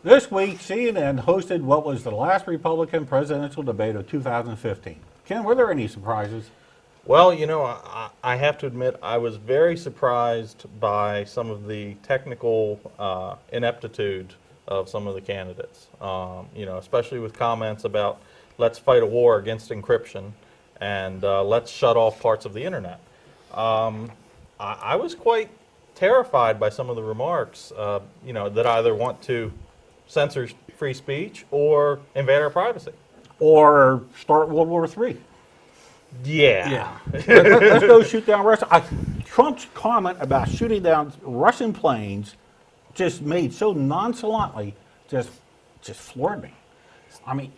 This week, CNN hosted what was the last Republican presidential debate of 2015. Ken, were there any surprises? Well, I have to admit I was very surprised by some of the technical ineptitude of some of the candidates. Especially with comments about let's fight a war against encryption and let's shut off parts of the internet. I was quite terrified by some of the remarks, that either want to censor free speech or invade our privacy. Or start World War III? Yeah. Let's go shoot down Russia. Trump's comment about shooting down Russian planes just made so nonchalantly, just floored me. I mean,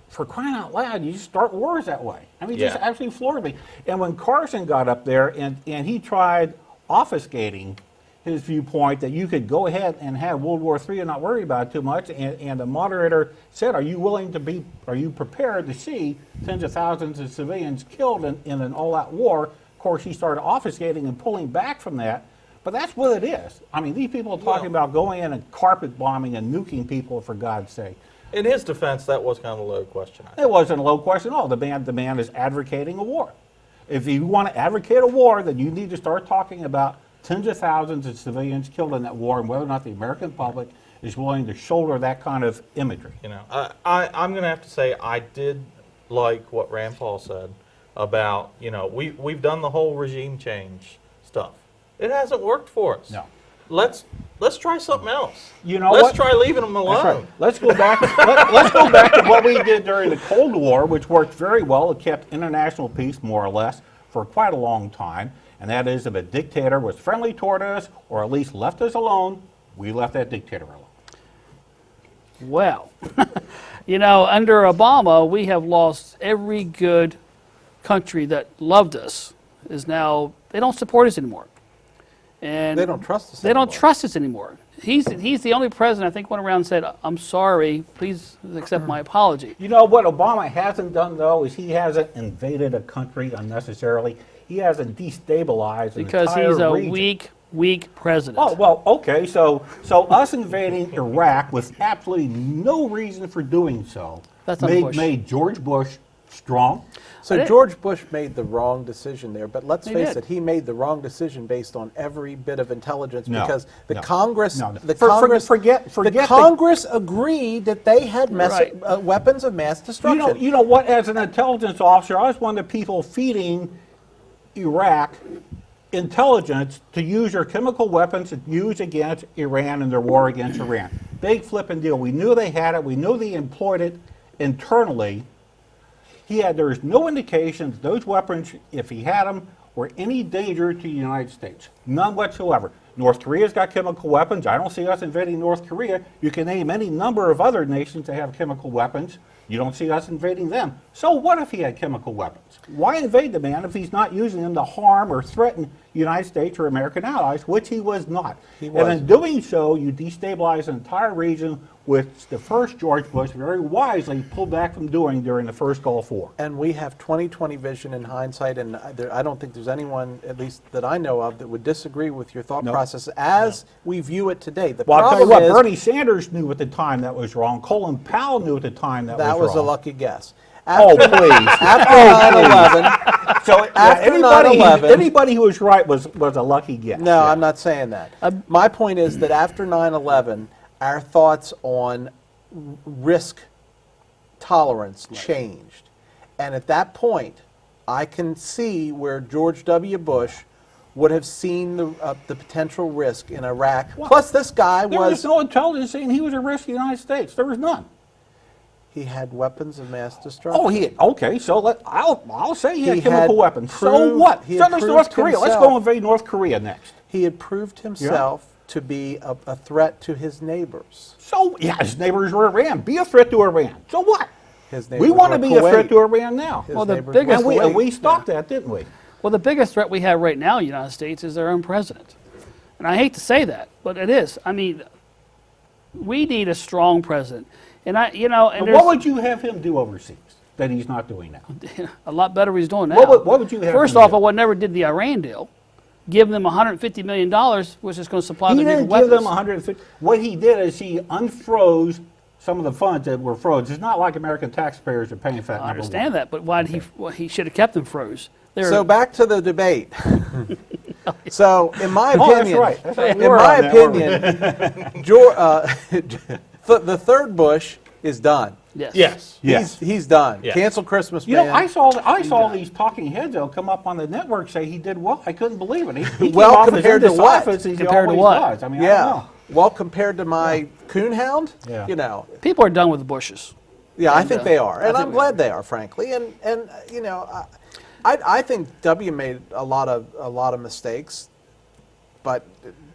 for crying out loud, you just start wars that way. I mean, just absolutely floored me. And when Carson got up there and he tried obfuscating his viewpoint that you could go ahead and have World War III and not worry about it too much, and the moderator said, are you prepared to see tens of thousands of civilians killed in an all-out war? Of course, he started obfuscating and pulling back from that, but that's what it is. I mean, these people are talking about going in and carpet bombing and nuking people, for God's sake. In his defense, that was kind of a low question. It wasn't a low question at all. The man is advocating a war. If you want to advocate a war, then you need to start talking about tens of thousands of civilians killed in that war and whether or not the American public is willing to shoulder that kind of imagery. I'm going to have to say I did like what Rand Paul said about, we've done the whole regime change stuff. It hasn't worked for us. No. Let's try something else. Let's try leaving them alone. Right. Let's go back. Let's go back to what we did during the Cold War, which worked very well. It kept international peace more or less for quite a long time. And that is, if a dictator was friendly toward us or at least left us alone, we left that dictator alone. Well, under Obama, we have lost every good country that loved us. They don't support us anymore. And they don't trust us. They don't trust us anymore. He's the only president I think went around and said, "I'm sorry, please accept my apology." You know what Obama hasn't done though is he hasn't invaded a country unnecessarily. He hasn't destabilized an entire because he's a region. weak president. Oh well, okay. So us invading Iraq with absolutely no reason for doing so made George Bush strong. So George Bush made the wrong decision there, but let's face did. it, he made the wrong decision based on every bit of intelligence because the No. Congress, No. the Forget Congress agreed that they had weapons of mass destruction. You know what? As an intelligence officer, I was one of the people feeding Iraq intelligence to use their chemical weapons to use against Iran in their war against Iran. Big flipping deal. We knew they had it. We knew they employed it internally. There's no indication that those weapons, if he had them, were any danger to the United States. None whatsoever. North Korea's got chemical weapons. I don't see us invading North Korea. You can name any number of other nations that have chemical weapons. You don't see us invading them. So what if he had chemical weapons? Why invade the man if he's not using them to harm or threaten the United States or American allies, which he was not. And in doing so, you destabilize an entire region, which the first George Bush very wisely pulled back from doing during the first Gulf War. And we have 20/20 vision in hindsight, and I don't think there's anyone, at least that I know of, that would disagree with your thought process as we view it today. Well, I'll tell you what, Bernie Sanders knew at the time that was wrong. Colin Powell knew at the time that was wrong. That was a lucky guess. After, please. After 9/11, so after anybody who was right was a lucky guess. No, I'm not saying that. My point is that after 9/11, our thoughts on risk tolerance changed. And at that point, I can see where George W. Bush would have seen the potential risk in Iraq. Well, plus, this guy there was no intelligence saying he was a risk to the United States. There was none. He had weapons of mass destruction. Oh, okay. So I'll say he had chemical weapons. So what? So there's North Korea. Let's go invade North Korea next. He had proved himself to be a threat to his neighbors. So his neighbors were Iran. Be a threat to Iran. So what? His neighbors we want to were be Kuwait. a threat to Iran now. Well, the biggest and we stopped that, didn't we? Well, the biggest threat we have right now in the United States is our own president. And I hate to say that, but it is. I mean, we need a strong president. And what would you have him do overseas that he's not doing now? A lot better he's doing now. What would you have First him off, do? I never did the Iran deal. give them $150 million, which is going to supply He their didn't new weapons. give them 150. What he did is he unfroze some of the funds that were frozen. It's not like American taxpayers are paying for that. I understand that, but why did he should have kept them froze. So back to the debate. So, in my Oh, that's opinion, right. That's right. We in were my on that, weren't we? opinion, the third Bush is done. Yes. Yes. Yes. He's done. Yes. Cancel Christmas, You man. know, I saw these talking heads that'll come up on the network say he did well. I couldn't believe it. He Well, came off as compared to what? indecisive as he Compared to always what? was. I mean, I Yeah. don't know. Well, compared to my coonhound, Yeah. you know, People are done with the Bushes. yeah, I think they are, and think I'm we glad they are, frankly. And you know, I think W made a lot of mistakes, but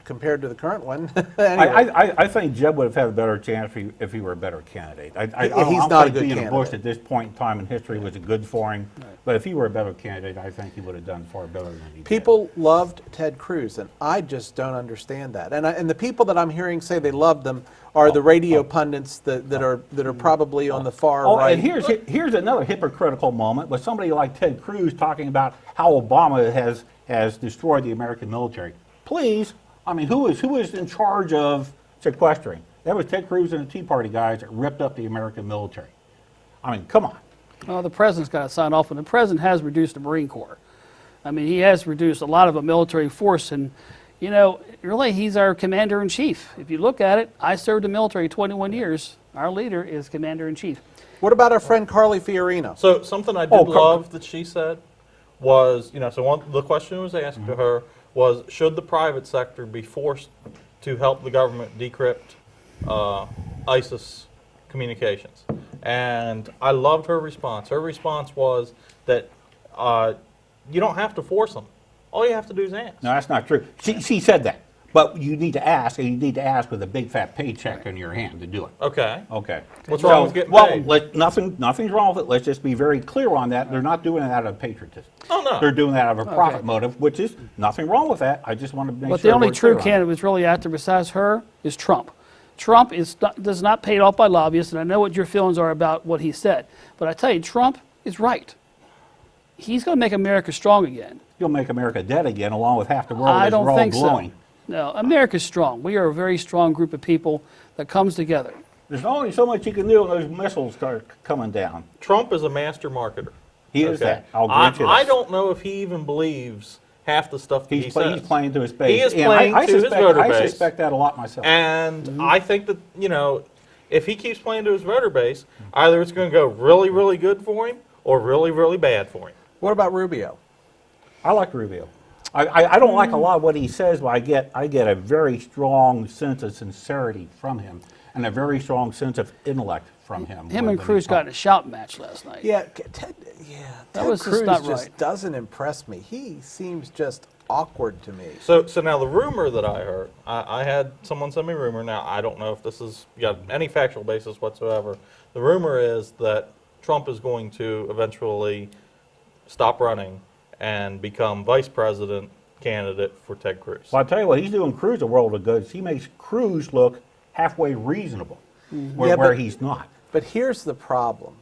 compared to the current one, anyway. I think Jeb would have had a better chance if he were a better candidate. I don't He's think not a good being a Bush candidate. at this point in time in history was good for him. But if he were a better candidate, I think he would have done far better than he did. People loved Ted Cruz, and I just don't understand that. And the people that I'm hearing say they loved them are the radio pundits that are probably on the far Oh, right. and here's another hypocritical moment with somebody like Ted Cruz talking about how Obama has destroyed the American military. Please, I mean, who is in charge of sequestering? That was Ted Cruz and the Tea Party guys that ripped up the American military. I mean, come on. Well, the president's got to sign off, and the president has reduced the Marine Corps. I mean, he has reduced a lot of a military force, and you know, really, he's our commander-in-chief. If you look at it, I served the military 21 years. Our leader is commander-in-chief. What about our friend Carly Fiorina? So something I did love that she said was, you know, so the question was asked to her was, should the private sector be forced to help the government decrypt ISIS communications? And I loved her response. Her response was that you don't have to force them. All you have to do is ask. No, that's not true. She said that. But you need to ask, and you need to ask with a big fat paycheck in your hand to do it. Okay. Okay. What's wrong with getting paid? Nothing's wrong with it. Let's just be very clear on that. They're not doing it out of patriotism. Oh, no. They're doing that out of a profit motive, which is nothing wrong with that. I just want to make But sure the only we're true clear on it. candidate that's really out there besides her is Trump. Trump does not paid off by lobbyists, and I know what your feelings are about what he said. But I tell you, Trump is right. He's going to make America strong again. You'll make America dead again, along with half the world I is don't all think glowing. so. No, America's strong. We are a very strong group of people that comes together. There's only so much you can do when those missiles start coming down. Trump is a master marketer. He is that. I'll grant you I this. don't know if he even believes half the stuff that he says. He's playing to his base. He is And playing I to his suspect, voter I base. suspect that a lot myself. And I think that, you know, if he keeps playing to his voter base, either it's going to go really, really good for him or really, really bad for him. What about Rubio? I like Rubio. I don't like a lot of what he says, but I get a very strong sense of sincerity from him and a very strong sense of intellect from him. Him and when Cruz he got in a talks. shout match last night. Yeah, Ted was just Cruz not just right. doesn't impress me. He seems just awkward to me. So now the rumor that I heard, I had someone send me a rumor. Now, I don't know if this has got any factual basis whatsoever. The rumor is that Trump is going to eventually stop running and become vice president candidate for Ted Cruz. Well, I tell you what, he's doing Cruz a world of good. He makes Cruz look halfway reasonable, where he's not. But here's the problem.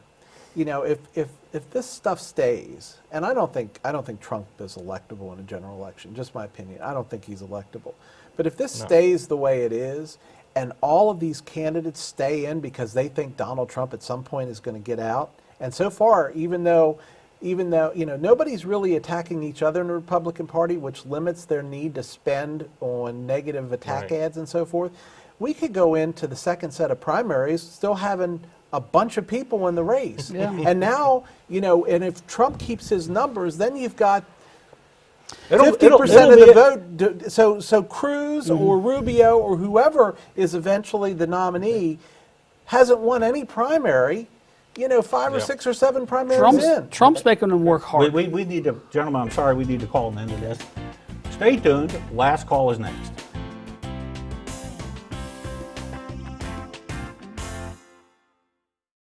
You know, if this stuff stays, and I don't think Trump is electable in a general election, just my opinion. I don't think he's electable. But if this stays the way it is, and all of these candidates stay in because they think Donald Trump at some point is going to get out, and so far, even though you know nobody's really attacking each other in the Republican Party, which limits their need to spend on negative attack ads and so forth, we could go into the second set of primaries still having a bunch of people in the race. Yeah. And now, you know, and if Trump keeps his numbers, then you've got 50% 50% of the vote. So Cruz or Rubio or whoever is eventually the nominee hasn't won any primary. You know, 5 or 6 or 7 primaries in. Trump's making them work hard. We need to, gentlemen, I'm sorry, we need to call an end to this. Stay tuned. Last call is next.